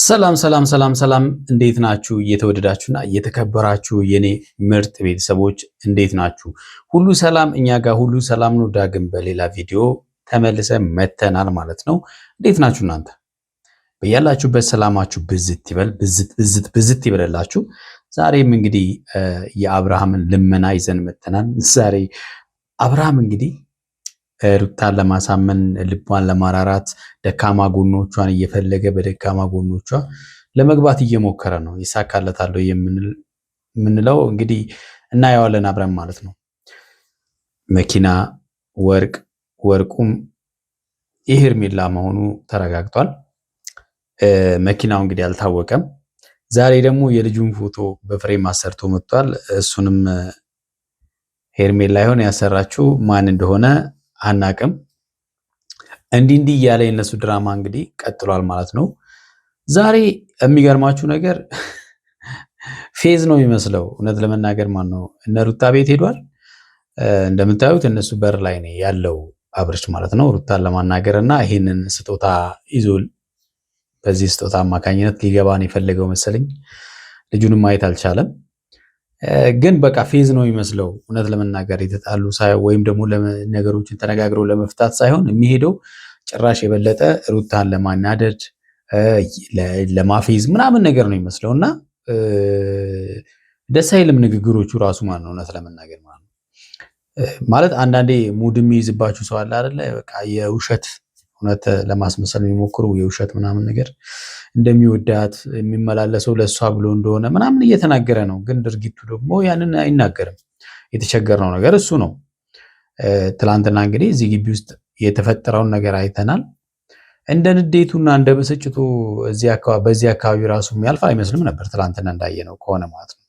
ሰላም ሰላም ሰላም ሰላም እንዴት ናችሁ? እየተወደዳችሁና እየተከበራችሁ የኔ ምርጥ ቤተሰቦች እንዴት ናችሁ? ሁሉ ሰላም፣ እኛ ጋር ሁሉ ሰላም ነው። ዳግም በሌላ ቪዲዮ ተመልሰን መተናል ማለት ነው። እንዴት ናችሁ እናንተ? በያላችሁበት ሰላማችሁ ብዝት ይበል፣ ብዝት ይበለላችሁ። ዛሬም እንግዲህ የአብርሃምን ልመና ይዘን መተናል። ዛሬ አብርሃም እንግዲህ ሩታን ለማሳመን ልቧን ለማራራት ደካማ ጎኖቿን እየፈለገ በደካማ ጎኖቿ ለመግባት እየሞከረ ነው። ይሳካለታል የምንለው እንግዲህ እናየዋለን አብረን ማለት ነው። መኪና፣ ወርቁም የሄርሜላ መሆኑ ተረጋግጧል። መኪናው እንግዲህ አልታወቀም። ዛሬ ደግሞ የልጁን ፎቶ በፍሬም አሰርቶ መጥቷል። እሱንም ሄርሜላ ይሆን ያሰራችው ማን እንደሆነ አናቅም። እንዲህ እያለ የነሱ ድራማ እንግዲህ ቀጥሏል ማለት ነው። ዛሬ የሚገርማችሁ ነገር ፌዝ ነው የሚመስለው። እውነት ለመናገር ማን ነው እነ ሩታ ቤት ሄዷል። እንደምታዩት እነሱ በር ላይ ነው ያለው አብርሽ ማለት ነው፣ ሩታን ለማናገር እና ይህንን ስጦታ ይዞ በዚህ ስጦታ አማካኝነት ሊገባን የፈለገው መሰለኝ። ልጁንም ማየት አልቻለም። ግን በቃ ፌዝ ነው የሚመስለው። እውነት ለመናገር የተጣሉ ወይም ደግሞ ነገሮችን ተነጋግረው ለመፍታት ሳይሆን የሚሄደው ጭራሽ የበለጠ ሩታን ለማናደድ ለማፌዝ ምናምን ነገር ነው የሚመስለው እና ደስ አይልም ንግግሮቹ ራሱ ማለት ነው። እውነት ለመናገር ማለት አንዳንዴ ሙድ የሚይዝባችሁ ሰው አለ አይደለ? በቃ የውሸት እውነት ለማስመሰል የሚሞክሩ የውሸት ምናምን ነገር እንደሚወዳት የሚመላለሰው ለእሷ ብሎ እንደሆነ ምናምን እየተናገረ ነው። ግን ድርጊቱ ደግሞ ያንን አይናገርም። የተቸገርነው ነገር እሱ ነው። ትላንትና እንግዲህ እዚህ ግቢ ውስጥ የተፈጠረውን ነገር አይተናል። እንደ ንዴቱና እንደ ብስጭቱ በዚህ አካባቢ ራሱ የሚያልፍ አይመስልም ነበር ትላንትና እንዳየነው ከሆነ ማለት ነው።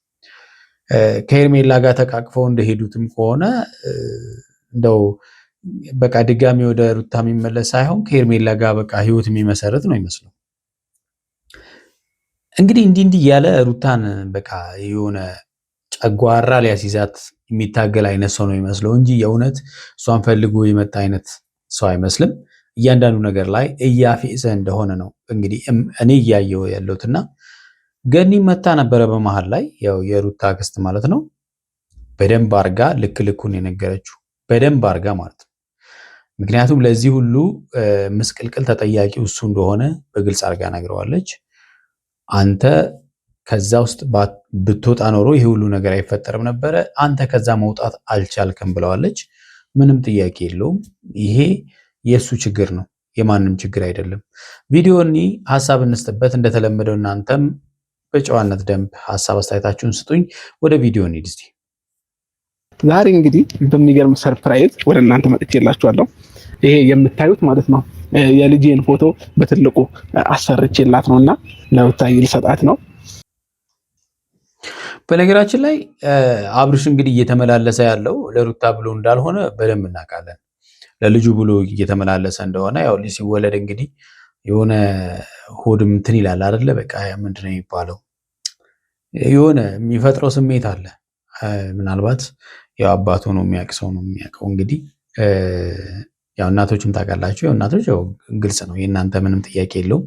ከሄርሜላ ጋር ተቃቅፈው እንደሄዱትም ከሆነ እንደው በቃ ድጋሚ ወደ ሩታ የሚመለስ ሳይሆን ከሄርሜላ ጋር በቃ ህይወት የሚመሰረት ነው ይመስለው። እንግዲህ እንዲህ እያለ ሩታን በቃ የሆነ ጨጓራ ሊያስይዛት የሚታገል አይነት ሰው ነው ይመስለው እንጂ የእውነት እሷን ፈልጎ የመጣ አይነት ሰው አይመስልም። እያንዳንዱ ነገር ላይ እያፌዘ እንደሆነ ነው እንግዲህ እኔ እያየው ያለሁትና ገኒ መታ ነበረ በመሃል ላይ ያው የሩታ አክስት ማለት ነው። በደንብ አርጋ ልኩን የነገረችው በደንብ አርጋ ማለት ነው። ምክንያቱም ለዚህ ሁሉ ምስቅልቅል ተጠያቂው እሱ እንደሆነ በግልጽ አርጋ ነግረዋለች። አንተ ከዛ ውስጥ ብትወጣ ኖሮ ይሄ ሁሉ ነገር አይፈጠርም ነበረ። አንተ ከዛ መውጣት አልቻልክም ብለዋለች። ምንም ጥያቄ የለውም። ይሄ የእሱ ችግር ነው፣ የማንም ችግር አይደለም። ቪዲዮኒ ሀሳብ እንስጥበት። እንደተለመደው እናንተም በጨዋነት ደንብ ሀሳብ አስተያየታችሁን ስጡኝ። ወደ ቪዲዮ እንሂድ እስቲ። ዛሬ እንግዲህ በሚገርም ሰርፕራይዝ ወደ እናንተ መጥቼላችኋለሁ። ይሄ የምታዩት ማለት ነው የልጄን ፎቶ በትልቁ አሰርቼላት ነውና ለሩታዬ ልሰጣት ነው። በነገራችን ላይ አብርሽ እንግዲህ እየተመላለሰ ያለው ለሩታ ብሎ እንዳልሆነ በደንብ እናውቃለን። ለልጁ ብሎ እየተመላለሰ እንደሆነ ያው ልጅ ሲወለድ እንግዲህ የሆነ ሆድም እንትን ይላል አይደለ? በቃ ምንድነው የሚባለው የሆነ የሚፈጥረው ስሜት አለ። ምናልባት ያው አባቱ ነው የሚያውቅ ሰው ነው የሚያውቀው። እንግዲህ ያው እናቶችም ታውቃላችሁ፣ ያው እናቶች ያው ግልጽ ነው፣ የእናንተ ምንም ጥያቄ የለውም።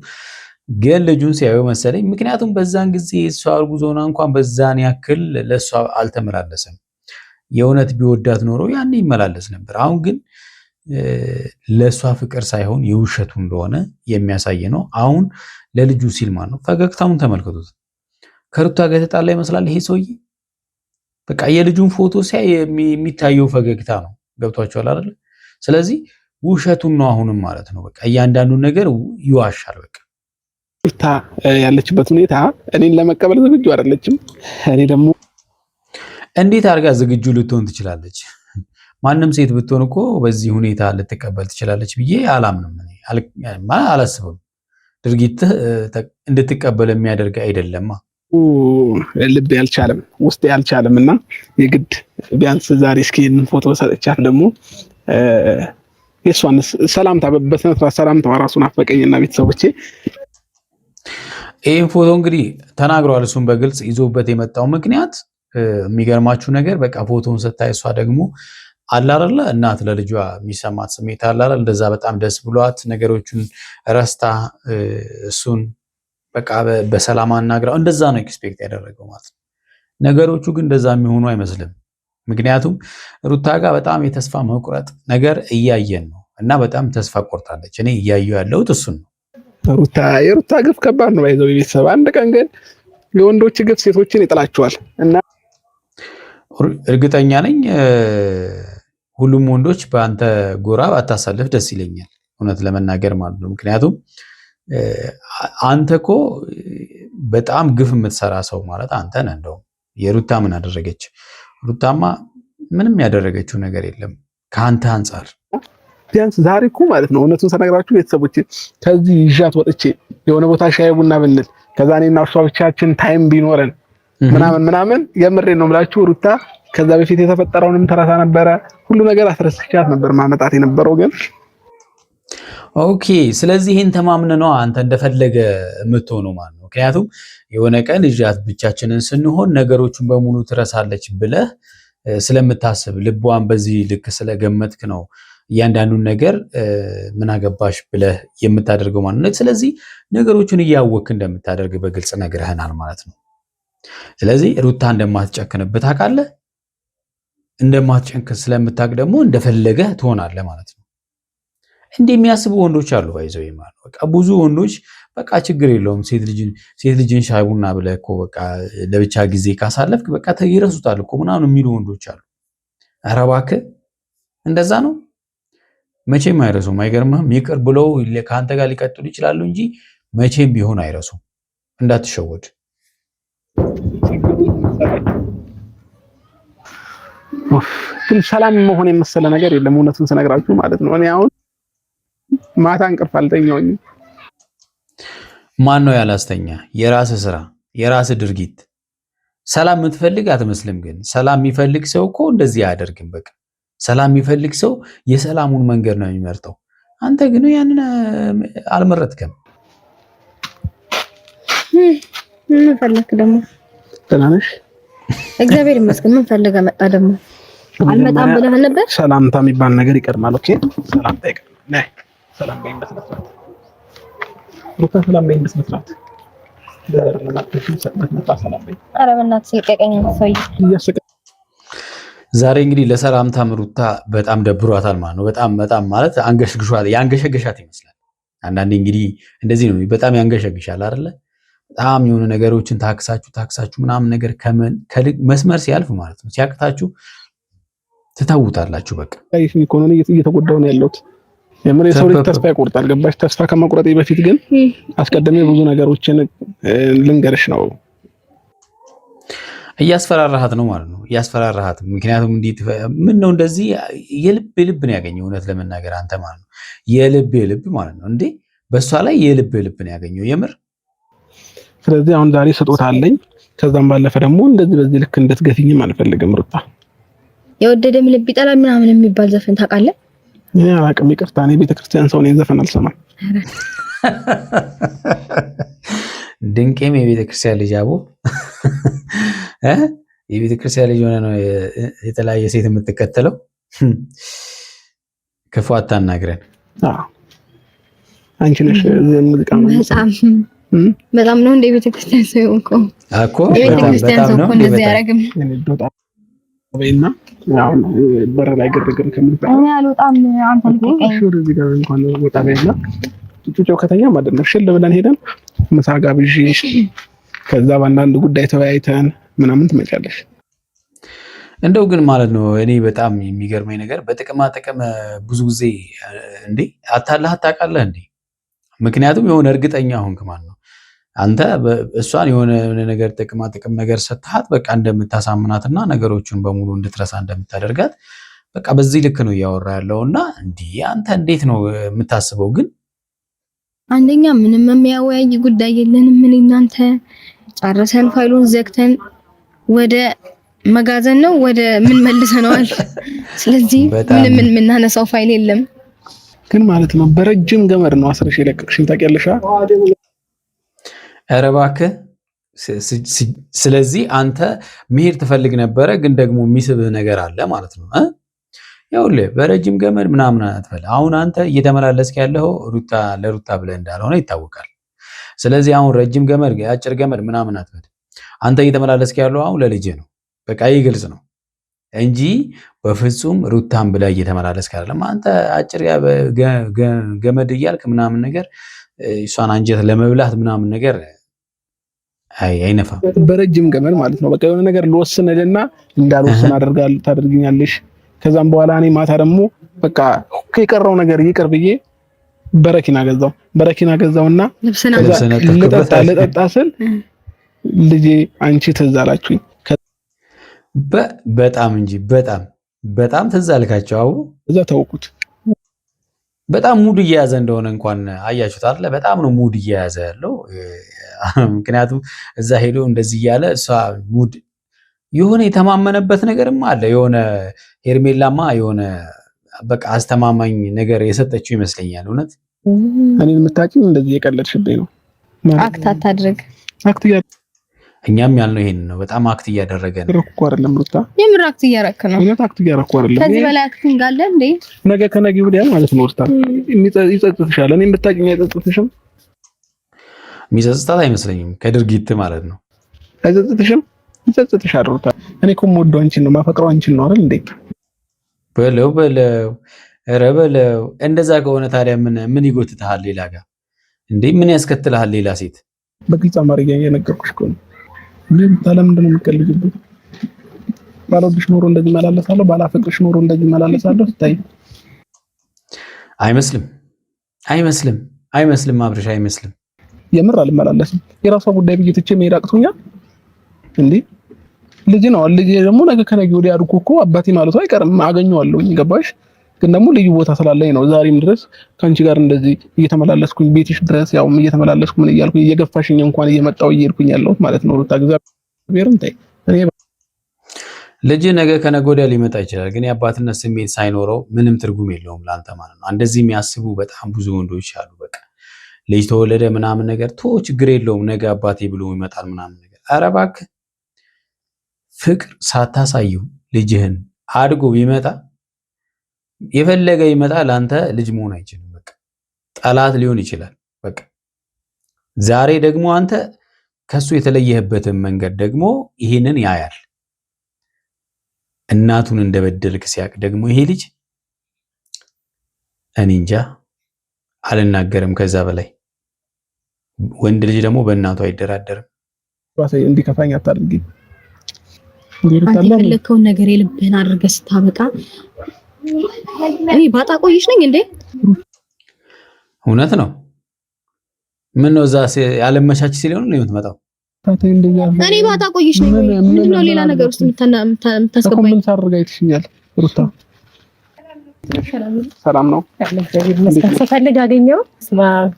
ግን ልጁን ሲያዩ መሰለኝ። ምክንያቱም በዛን ጊዜ እሷ እርጉዝ ሆና እንኳን በዛን ያክል ለእሷ አልተመላለሰም። የእውነት ቢወዳት ኖሮ ያኔ ይመላለስ ነበር። አሁን ግን ለእሷ ፍቅር ሳይሆን የውሸቱ እንደሆነ የሚያሳይ ነው። አሁን ለልጁ ሲል ማለት ነው። ፈገግታውን ተመልከቱት። ከሩታ ጋር የተጣላ ይመስላል ይሄ ሰውዬ። በቃ የልጁን ፎቶ ሲያይ የሚታየው ፈገግታ ነው። ገብቷቸዋል አይደል? ስለዚህ ውሸቱን ነው አሁንም ማለት ነው። በቃ እያንዳንዱን ነገር ይዋሻል። በቃ ሩታ ያለችበት ሁኔታ እኔን ለመቀበል ዝግጁ አይደለችም። እኔ ደግሞ እንዴት አድርጋ ዝግጁ ልትሆን ትችላለች? ማንም ሴት ብትሆን እኮ በዚህ ሁኔታ ልትቀበል ትችላለች ብዬ አላምንም። አላስብም። ድርጊትህ እንድትቀበል የሚያደርግ አይደለማ። ልብ ያልቻለም ውስጥ ያልቻለም እና የግድ ቢያንስ ዛሬ እስኪ ይህንን ፎቶ ሰጥቻት ደግሞ የእሷን ሰላምታ በስነ ስርዓት ሰላምታዋ ራሱን አፈቀኝና ቤተሰቦቼ ይህን ፎቶ እንግዲህ ተናግረዋል። እሱም በግልጽ ይዞበት የመጣው ምክንያት የሚገርማችሁ ነገር በቃ ፎቶውን ስታይ እሷ ደግሞ አላረለ እናት ለልጇ የሚሰማት ስሜት አላረለ እንደዛ በጣም ደስ ብሏት ነገሮቹን ረስታ እሱን በቃ በሰላም አናግራው እንደዛ ነው ኤክስፔክት ያደረገው ማለት ነው። ነገሮቹ ግን እንደዛ የሚሆኑ አይመስልም። ምክንያቱም ሩታ ጋር በጣም የተስፋ መቁረጥ ነገር እያየን ነው እና በጣም ተስፋ ቆርጣለች። እኔ እያየሁ ያለሁት እሱን ነው። የሩታ ግፍ ከባድ ነው። ባይዘው ቤተሰብ አንድ ቀን ግን የወንዶች ግፍ ሴቶችን ይጥላቸዋል እና እርግጠኛ ነኝ ሁሉም ወንዶች በአንተ ጎራ ባታሳልፍ ደስ ይለኛል፣ እውነት ለመናገር ማለት ነው። ምክንያቱም አንተ እኮ በጣም ግፍ የምትሰራ ሰው ማለት አንተ ነህ። እንደውም የሩታ ምን አደረገች? ሩታማ ምንም ያደረገችው ነገር የለም ከአንተ አንጻር። ቢያንስ ዛሬ እኮ ማለት ነው እውነቱን ስነግራችሁ ቤተሰቦች ከዚህ ይዣት ወጥቼ የሆነ ቦታ ሻይ ቡና ብንል ከዛ እኔና እሷ ብቻችን ታይም ቢኖረን ምናምን የምሬን ነው የምላችሁ ሩታ ከዛ በፊት የተፈጠረውንም ተረሳ ነበረ። ሁሉ ነገር አስረስቻት ነበር ማመጣት የነበረው ግን ኦኬ። ስለዚህ ይህን ተማምነ ነው አንተ እንደፈለገ የምትሆነው ማለት ነው። ምክንያቱም የሆነ ቀን ልጃት ብቻችንን ስንሆን ነገሮችን በሙሉ ትረሳለች ብለህ ስለምታስብ ልቧን በዚህ ልክ ስለገመትክ ነው እያንዳንዱን ነገር ምን አገባሽ ብለህ የምታደርገው ማለት ነው። ስለዚህ ነገሮችን እያወቅህ እንደምታደርግ በግልጽ ነግረህናል ማለት ነው። ስለዚህ ሩታ እንደማትጨክንብህ ታውቃለህ። እንደማትጨክን ስለምታውቅ ደግሞ እንደፈለገህ ትሆናለህ ማለት ነው። እንደሚያስቡ ወንዶች አሉ ባይዘው ይማር በቃ ብዙ ወንዶች በቃ ችግር የለውም ሴት ልጅን ሻይ ቡና ብለህ እኮ በቃ ለብቻ ጊዜ ካሳለፍክ በቃ ይረሱታል እኮ ምናምን የሚሉ ወንዶች አሉ። ኧረ እባክህ እንደዛ ነው መቼም አይረሱም። አይገርምህም? ይቅር ብለው ከአንተ ጋር ሊቀጥሉ ይችላሉ እንጂ መቼም ቢሆን አይረሱም። እንዳትሸወድ። ግን ሰላም መሆን የመሰለ ነገር የለም። እውነቱን ስነግራችሁ ማለት ነው። እኔ አሁን ማታ እንቅልፍ አልተኛሁኝም። ማን ነው ያላስተኛ? የራስህ ስራ፣ የራስህ ድርጊት። ሰላም የምትፈልግ አትመስልም። ግን ሰላም የሚፈልግ ሰው እኮ እንደዚህ አያደርግም። በቃ ሰላም የሚፈልግ ሰው የሰላሙን መንገድ ነው የሚመርጠው። አንተ ግን ያንን አልመረጥክም። ምን ፈለክ ደግሞ? ደህና ነሽ? እግዚአብሔር ይመስገን። ምን ፈልገህ መጣ ደግሞ? አልመጣም ብለህ ነበር። ሰላምታ የሚባል ነገር ይቀድማል። ኦኬ፣ ሰላምታ ይቀድማል። ነይ ሰላም በይኝ በስነ ስርዓት። ሩታ ሰላም በይኝ በስነ ስርዓት። ኧረ በእናትህ ሲቀቀኝ ሰውዬ እያሰቀ ዛሬ እንግዲህ ለሰላምታም ሩታ በጣም ደብሯታል ማለት ነው። በጣም ማለት አንገሽግሿት ያንገሸገሻት ይመስላል። አንዳንዴ እንግዲህ እንደዚህ ነው፣ በጣም ያንገሸግሻል አይደለ? በጣም የሆነ ነገሮችን ታክሳችሁ ምናምን ነገር መስመር ሲያልፍ ማለት ነው ሲያቅታችሁ ትታውታላችሁ። በቃ ኢኮኖሚ እየተጎዳው ነው ያለሁት። የምር የሰው ልጅ ተስፋ ይቆርጣል። ገባሽ? ተስፋ ከመቁረጤ በፊት ግን አስቀድሜ ብዙ ነገሮችን ልንገርሽ ነው። እያስፈራራሃት ነው ማለት ነው። እያስፈራራሃት ምክንያቱም እንዴት ምን ነው እንደዚህ የልብ ነው ያገኘው። እውነት ለመናገር አንተ ማለት ነው የልብ ማለት ነው እንዴ በእሷ ላይ የልብ ነው ያገኘው የምር። ስለዚህ አሁን ዛሬ ስጦታ አለኝ። ከዛም ባለፈ ደግሞ እንደዚህ በዚህ ልክ እንድትገፊኝም አልፈልግም ሩታ። የወደደም ልብ ይጠላል ምናምን የሚባል ዘፈን ታውቃለህ? እኔ አላውቅም፣ ይቅርታ። እኔ ቤተክርስቲያን ሰው ነኝ፣ ዘፈን አልሰማም። ድንቄም የቤተክርስቲያን ልጅ አቦ የቤተክርስቲያን ልጅ ሆነ ነው የተለያየ ሴት የምትከተለው። ክፉ አታናግረን። አንቺ ነሽ ሙዚቃ በጣም ነው እንደ ቤተክርስቲያን ሰው የሆንከው እኮ። ቤተክርስቲያን ሰው እኮ እንደዚህ አያደርግም። ወይና ያው በር ላይ ግርግር ከምንጠራ እኔ አልወጣም። አንተ ልቀቀኝ። እዚህ ጋር እንኳን ወጣ በይና ጩጩው ከተኛ ማለት ነው ሽል ብለን ሄደን ምሳ ጋብዥሽ ከዛ በአንዳንድ ጉዳይ ተወያይተን ምናምን ትመጫለሽ። እንደው ግን ማለት ነው እኔ በጣም የሚገርመኝ ነገር በጥቅማ ጥቅም ብዙ ጊዜ እንዴ አታላህ ታውቃለህ እንዴ? ምክንያቱም የሆነ እርግጠኛ ሆንክ ማለት ነው አንተ እሷን የሆነ ነገር ጥቅማ ጥቅም ነገር ሰጥሃት በቃ እንደምታሳምናትና ነገሮችን በሙሉ እንድትረሳ እንደምታደርጋት በቃ በዚህ ልክ ነው እያወራ ያለውና እንዴ አንተ እንዴት ነው የምታስበው? ግን አንደኛ ምንም የሚያወያይ ጉዳይ የለንም። ምን እናንተ ጨርሰን ፋይሉን ዘግተን ወደ መጋዘን ነው ወደ ምን መልሰነዋል። ስለዚህ ምንም የምናነሳው ፋይል የለም። ግን ማለት ነው በረጅም ገመድ ነው አስረሽ የለቀቅሽኝ ታውቂያለሽ? ኧረ እባክህ። ስለዚህ አንተ መሄድ ትፈልግ ነበረ፣ ግን ደግሞ የሚስብህ ነገር አለ ማለት ነው። ይኸውልህ በረጅም ገመድ ምናምን አትበል። አሁን አንተ እየተመላለስክ ያለው ለሩታ ብለህ እንዳልሆነ ይታወቃል። ስለዚህ አሁን ረጅም ገመድ አጭር ገመድ ምናምን አትበል። አንተ እየተመላለስክ ያለው አሁን ለልጅ ነው። በቃ ይህ ግልጽ ነው እንጂ በፍጹም ሩታን ብላ እየተመላለስክ አይደለም። አንተ አጭር ገመድ እያልክ ምናምን ነገር እሷን አንጀት ለመብላት ምናምን ነገር አይነፋም። በረጅም ገመድ ማለት ነው። በቃ የሆነ ነገር ልወስንልና እንዳልወስን ታደርግኛለሽ። ከዛም በኋላ እኔ ማታ ደግሞ በቃ የቀረው ነገር ይቅር ብዬ በረኪና ገዛውና ልጠጣ ስል ልጄ አንቺ ትዝ አላችሁኝ። በጣም እንጂ በጣም ትዝ አልካቸው። አዎ እዛ ተውኩት። በጣም ሙድ እየያዘ እንደሆነ እንኳን አያችሁት አይደለ? በጣም ነው ሙድ እየያዘ ያለው። ምክንያቱም እዛ ሄዶ እንደዚህ እያለ እሷ ሙድ የሆነ የተማመነበት ነገርም አለ። የሆነ ሄርሜላማ የሆነ በቃ አስተማማኝ ነገር የሰጠችው ይመስለኛል። እውነት እኔን የምታውቂኝ እንደዚህ የቀለድሽብኝ ነው። አክት አታድርግ። እኛም ያልነው ይሄን ነው። በጣም አክት እያደረገ ነው እኮ አይደለም ሩታ? የምር አክት እያረክ ነው። እውነት አክት እያረኩ አይደለም። ከዚህ በላይ አክቲንግ አለ እንዴ? ነገ ከነገ ወዲያ ማለት ነው ሩታ ይጸጽትሻል። እኔን ብታውቂኝ አይጸጽትሽም? የሚጸጽታት አይመስለኝም ከድርጊት ማለት ነው። አይጸጽትሽም? ይጸጽትሻል ሩታ። እኔ እኮ የምወደው አንቺን ነው፣ የማፈቅረው አንቺን ነው አይደል እንዴ? በለው ኧረ በለው። እንደዛ ከሆነ ታዲያ ምን ይጎትታል ሌላ ጋር እንዴ? ምን ያስከትልሃል ሌላ ሴት? በግልጽ አማርኛ እየነገርኩሽ እኮ ነው። ምን ታለምንድን ነው የምትቀልጂብኝ? ባልወድሽ ኖሮ እንደዚህ መላለሳለሁ፣ ባላፈቅርሽ ኖሮ እንደዚህ መላለሳለሁ። ስታይ አይመስልም አብርሽ፣ አይመስልም። የምር አልመላለስም። የራሷ ጉዳይ ብዬ ትቼ መሄድ አቅቶኛል እንዴ? ልጅ ነው። ልጅ ደግሞ ነገ ከነገ ወዲያ አድጎ እኮ አባቴ ማለቱ አይቀርም፣ አገኘዋለሁኝ። ገባሽ? ግን ደግሞ ልዩ ቦታ ስላለኝ ነው ዛሬም ድረስ ከአንቺ ጋር እንደዚህ እየተመላለስኩኝ ቤትሽ ድረስ ያው እየተመላለስኩ ምን እያልኩኝ እየገፋሽኝ እንኳን እየመጣው እየሄድኩኝ ያለሁት ማለት ነው። ሩታ እግዚአብሔርን ተይ። ልጅ ነገ ከነገ ወዲያ ሊመጣ ይችላል፣ ግን የአባትነት ስሜት ሳይኖረው ምንም ትርጉም የለውም ለአንተ ማለት ነው። እንደዚህ የሚያስቡ በጣም ብዙ ወንዶች አሉ። በቃ ልጅ ተወለደ ምናምን ነገር ችግር የለውም ነገ አባቴ ብሎ ይመጣል ምናምን ነገር። ኧረ እባክህ ፍቅር ሳታሳየው ልጅህን አድጎ ቢመጣ የፈለገ ይመጣ ለአንተ ልጅ መሆን አይችልም። በቃ ጠላት ሊሆን ይችላል። በቃ ዛሬ ደግሞ አንተ ከሱ የተለየህበትን መንገድ ደግሞ ይሄንን ያያል። እናቱን እንደበደልክ ሲያቅ ደግሞ ይሄ ልጅ እኔ እንጃ አልናገርም። ከዛ በላይ ወንድ ልጅ ደግሞ በእናቱ አይደራደርም። እንዲከፋኝ አታድርጊ። አንተ የፈለከውን ነገር የልብህን አድርገህ ስታበቃ እኔ ባጣ ቆይሽ ነኝ እንዴ? እውነት ነው። ምን ነው እዛ ያለመቻች ሲሆን ነው የምትመጣው? እኔ ባጣ ቆይሽ ነኝ። ምንድን ነው ሌላ ነገር ውስጥ የምታስገባኝ? ምን ሳደርግ አይተሽኛል ሩታ? ሰላም ነው። ስፈልግ አገኘው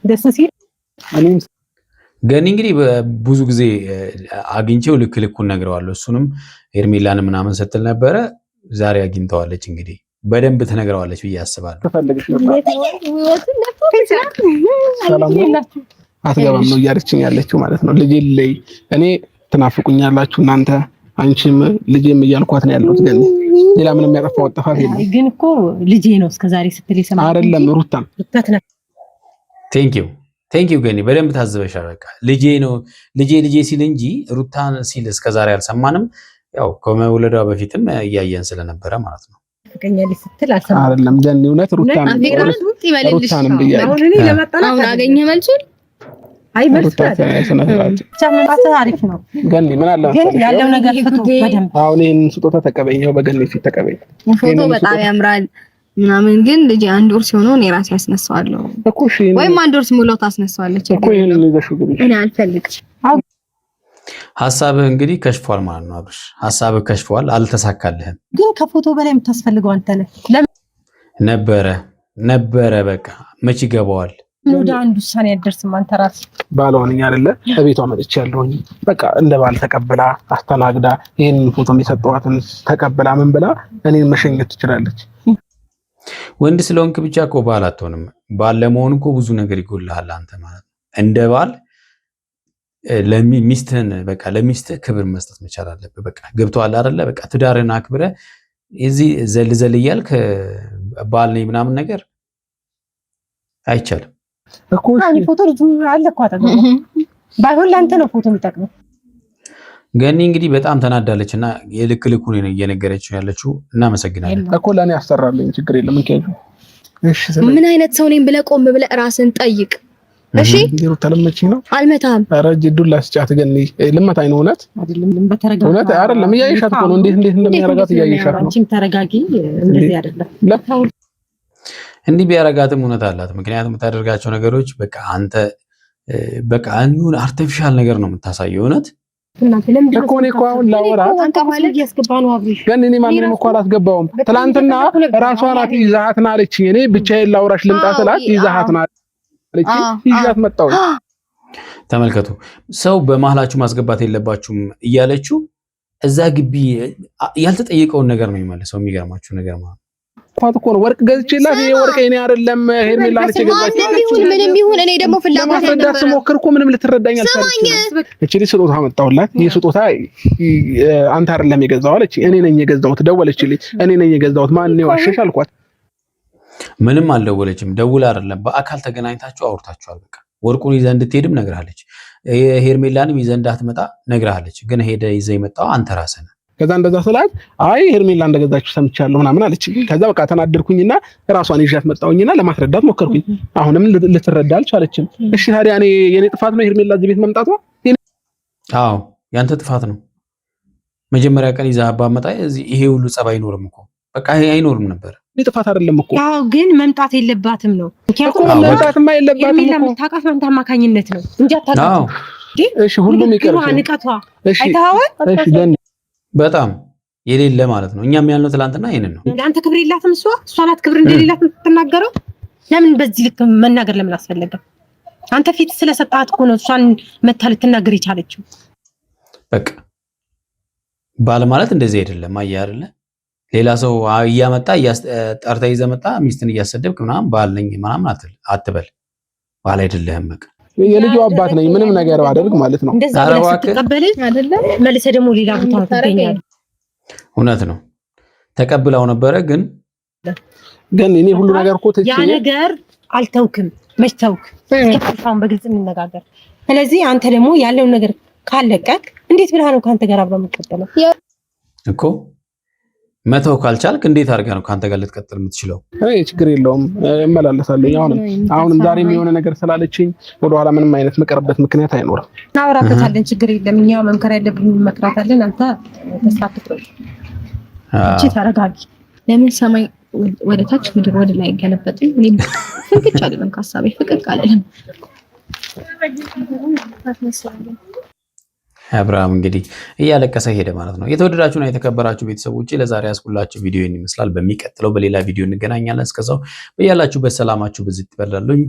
ደስ ሲል ገኒ እንግዲህ ብዙ ጊዜ አግኝቼው ልኩን ነግረዋለሁ። እሱንም ሄርሜላን ምናምን ስትል ነበረ። ዛሬ አግኝተዋለች። እንግዲህ በደንብ ትነግረዋለች ብዬ አስባለሁ። አትገባም ነው እያለችኝ ያለችው ማለት ነው። ልጄ ላይ እኔ ትናፍቁኛላችሁ እናንተ፣ አንቺም ልጄም እያልኳት ነው ያለሁት። ገኒ ሌላ ምንም ያጠፋው ጥፋት የለም። ግን እኮ ልጄ ነው እስከዛሬ ስትል ይሰማል አይደለም ሩታም። ቴንኪው ገኒ፣ በደንብ ታዝበሻል። በቃ ልጄ ነው ልጄ ሲል እንጂ ሩታን ሲል እስከዛሬ አልሰማንም። ያው ከመውለዷ በፊትም እያየን ስለነበረ ማለት ነው። ፍቅኛለች ስትል አልሰማንም አይደለም ገኒ፣ እውነት ሩታንም ብያለሁ። አሁን አገኘ መልሱን። አይ መልስ አሪፍ ነው ገኒ። ምን አለ ግን ያለው ነገር ፍቱ በደንብ። አሁን ይሄን ስጦታ ተቀበይኝ፣ በገኒ ፊት ተቀበይኝ። ፎቶ በጣም ያምራል ምናምን፣ ግን ልጅ አንድ ወር ሲሆነው እኔ ራሴ አስነሳዋለሁ እኮ። እሺ ወይም አንድ ወር ሲሞላው ታስነሳዋለች እኮ። ይሄን ልጅሽ ግቢ። እኔ አልፈልግም። ሐሳብህ እንግዲህ ከሽፏል ማለት ነው አብርሽ። ሐሳብህ ከሽፏል፣ አልተሳካልህም። ግን ከፎቶ በላይ የምታስፈልገው አንተ ነህ። ነበረ በቃ መች ይገባዋል። ወደ አንድ ውሳኔ ያደርስም አንተ ራስህ ባለሆነኝ አይደለ? በቤቷ መጥቼ ያለሁኝ በቃ እንደ ባል ተቀብላ አስተናግዳ ይሄን ፎቶ የሚሰጠዋትን ተቀብላ ምን ብላ እኔን መሸኘት ትችላለች። ወንድ ስለሆንክ ብቻ እኮ ባል አትሆንም። ባል ለመሆን እኮ ብዙ ነገር ይጎልሃል አንተ ማለት ነው። እንደ ባል ለሚስትህን በቃ ለሚስትህ ክብር መስጠት መቻል አለብህ። በቃ ገብቶሃል አይደለ? በቃ ትዳርህን አክብረህ እዚህ ዘል እያልክ ባል ነኝ ምናምን ነገር አይቻልም። እኮ አሁን ፎቶ ልጁ አለ እኮ አጠገቡ ባይሆን ለአንተ ነው ፎቶ የሚጠቅመው። ገኒ እንግዲህ በጣም ተናዳለችና የልክ ልኩን እየነገረችው ያለችው እናመሰግናለን እኮ ለኔ ያሰራልኝ ችግር የለም እንከዩ እሺ ምን አይነት ሰው ነኝ ብለህ ቆም ብለህ ራስን ጠይቅ እሺ ዲሩ ተለመቺ ነው አልመታም አረጅ ዱላ ስጫት ገኒ ልመታኝ ነው እውነት አይደለም በተረጋጋ እውነት አይደለም እያየሻት እኮ ነው እንዴት እንደሚያረጋት እያየሻት ነው አንቺም ተረጋጊ እንደዚህ አይደለም እንዲህ ቢያረጋትም እውነት አላት ምክንያቱም የምታደርጋቸው ነገሮች በቃ አንተ በቃ አንዩን አርቲፊሻል ነገር ነው የምታሳየው እውነት እኮ እኔ እኮ አሁን ላወራት አንተ ማለት ያስገባ ነው አብሪሽ ግን እኔ ማንንም እኮ አላስገባውም ትላንትና ራሷ ናት ይዛሃት ናለችኝ እኔ ብቻዬን ላውራሽ ልምጣ ስላት ይዛሃት ናለችኝ ይዛት መጣው ተመልከቱ ሰው በመሃላችሁ ማስገባት የለባችሁም እያለችው እዛ ግቢ ያልተጠየቀውን ነገር ነው የሚመልሰው የሚገርማችሁ ነገር ማለት ቋት እኮ ነው ወርቅ ገዝቼላት ይሄ ወርቅ እኔ አይደለም ሄርሜላ ነች የገዛችው ምንም ይሁን እኔ ደግሞ ፍላጎት ለማስረዳት ስሞክር እኮ ምንም ልትረዳኝ አልቻለችም እቺ ስጦታ መጣሁላት ይሄ ስጦታ አንተ አይደለም የገዛው አለች እኔ ነኝ የገዛሁት ደወለችልኝ እኔ ነኝ የገዛሁት ማን ነው አሸሽ አልኳት ምንም አልደወለችም ደውላ አይደለም በአካል ተገናኝታችሁ አውርታችኋል በቃ ወርቁን ይዘህ እንድትሄድም ነግራለች ሄርሜላንም ይዘህ እንዳትመጣ ነግራለች ግን ሄደ ይዘህ የመጣው አንተ ራስህ ነህ ከዛ እንደዛ ስላት አይ ሄርሜላ እንደገዛችሁ ሰምቻለሁ ምናምን አለች ከዛ በቃ ተናደርኩኝና ራሷን ይዣት መጣሁኝና ለማስረዳት ሞከርኩኝ አሁንም ልትረዳ አልቻለችም እሺ ታዲያ እኔ የኔ ጥፋት ነው ሄርሜላ እዚህ ቤት መምጣቷ አዎ ያንተ ጥፋት ነው መጀመሪያ ቀን ይዘህ አባመጣ ይሄ ሁሉ ጸባይ አይኖርም እኮ በቃ ይሄ አይኖርም ነበር እኔ ጥፋት አይደለም እኮ ያው ግን መምጣት የለባትም ነው ምክንያቱም መምጣትማ የለባትም ሄርሜላ የምታውቃት አንተ አማካኝነት ነው እንጂ አታውቃት እሺ ሁሉም ይቀርሽ ንቀቷ አይተኸዋል እሺ ገን በጣም የሌለ ማለት ነው እኛም ያልነው ትላንትና ይሄንን ነው ለአንተ ክብር የላትም እሷ ናት ክብር እንደሌላት የምትናገረው ለምን በዚህ ልክ መናገር ለምን አስፈለገ አንተ ፊት ስለሰጣት እኮ ነው እሷን መታ ልትናገር የቻለችው በቃ ባል ማለት እንደዚህ አይደለም አየህ አይደለ ሌላ ሰው እያመጣ ጠርታ ይዘህ መጣ ሚስትን እያሰደብክ ምናምን ባል ነኝ ምናምን አትበል ባል አይደለህም በቃ የልጁ አባት ነኝ ምንም ነገር አደርግ ማለት ነው እንደዛ ተቀበለ አይደለ መልሰ ደግሞ ሌላ ቦታ ተገኛል እውነት ነው ተቀብላው ነበረ ግን እኔ ሁሉ ነገር እኮ ያ ነገር አልተውክም መሽተውክ እስከፋውን በግልጽ እንነጋገር ስለዚህ አንተ ደግሞ ያለው ነገር ካለቀቅ እንዴት ብለህ ነው ካንተ ጋር አብረው መቀጠለው እኮ መተው ካልቻልክ እንዴት አድርገህ ነው ካንተ ጋር ልትቀጥል የምትችለው? አይ ችግር የለውም እመላለሳለሁ። አሁንም ዛሬም የሆነ ነገር ስላለችኝ ወደ ኋላ ምንም አይነት መቀርበት ምክንያት አይኖርም። እናወራበታለን። ችግር የለም። እኛ መምከር ያለብን እንመክራታለን። አንተ ተሳትፈው እቺ ተረጋጊ። ለምን ሰማይ ወደ ታች ምድር ወደ ላይ ገለበጥኝ? እኔ ፍንክች አይደለም ካሳቤ ፍቅር አይደለም። አብርሃም እንግዲህ እያለቀሰ ሄደ ማለት ነው። የተወደዳችሁና የተከበራችሁ ቤተሰቦች ለዛሬ ያስኩላችሁ ቪዲዮ ይመስላል። በሚቀጥለው በሌላ ቪዲዮ እንገናኛለን። እስከዛው በያላችሁበት ሰላማችሁ በዚህ ይበላልኝ።